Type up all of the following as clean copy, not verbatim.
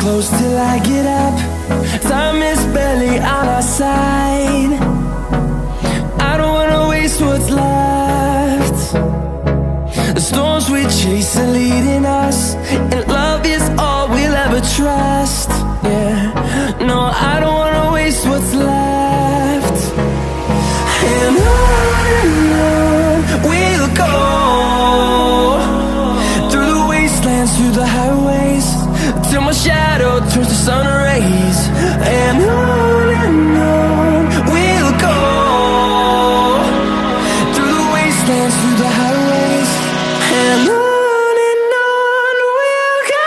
close till I get up. Time is barely on our side. I don't wanna waste what's left. The storms we chase are leading us, and love is all we'll ever trust. Yeah, no, I don't wanna waste what's left. And on we'll go, through the wastelands, through the highways, till my shadow turns to sun rays. And on we'll go, through the wastelands, through the highways, and on we'll go.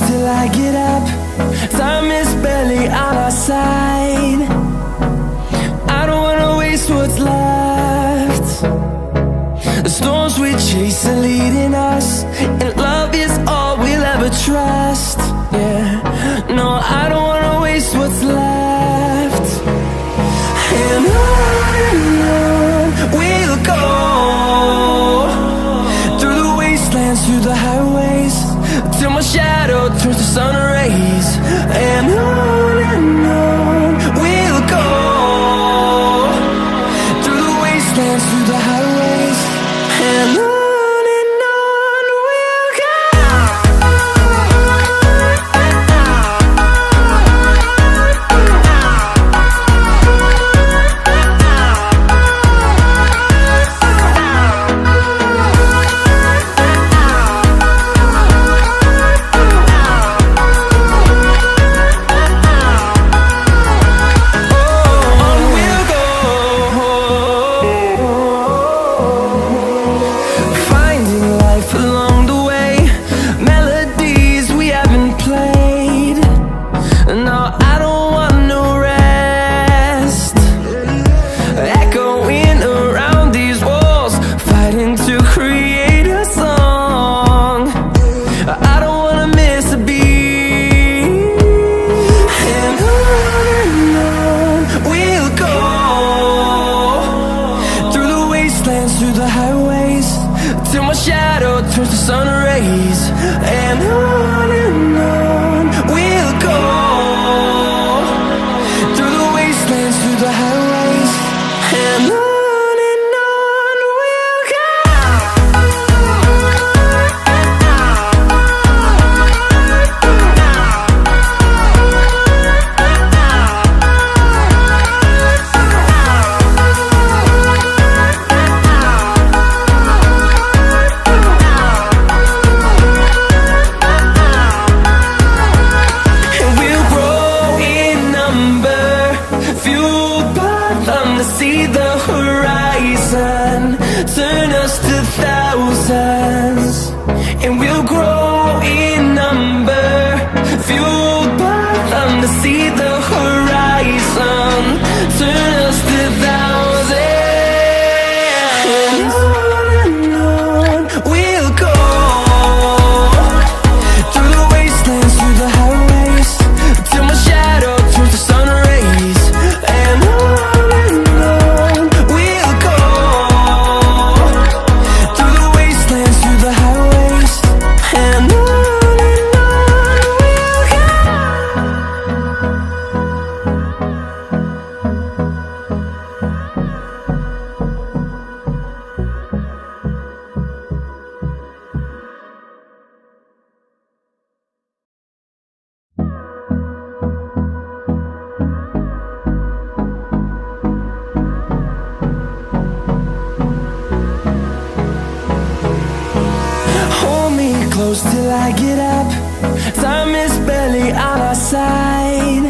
Till I get up, time is barely on our side. I don't wanna waste what's left. The storms we chase are leading us, and love is all we'll ever trust. Yeah, no, I don't wanna waste what's left. And on we'll go, through the wastelands, through the highways, till my shadow turns to sun rays. And on we'll go, through the wastelands, through the highways, and on we'll go. fueled by them to see the horizon, turn us to thousands, and we'll grow in number. Fueled by them to see the horizon, turn us to thousands, and on we'll go, through the wastelands, through the highways, till my shadow turns to sun rays. And on we'll go, through the wastelands, through the highways, and on we'll go. Hold me close till I get up. Time is barely on our side.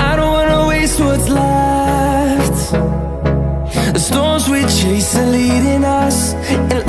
I don't wanna waste what's left. The storms we chase are leading us, and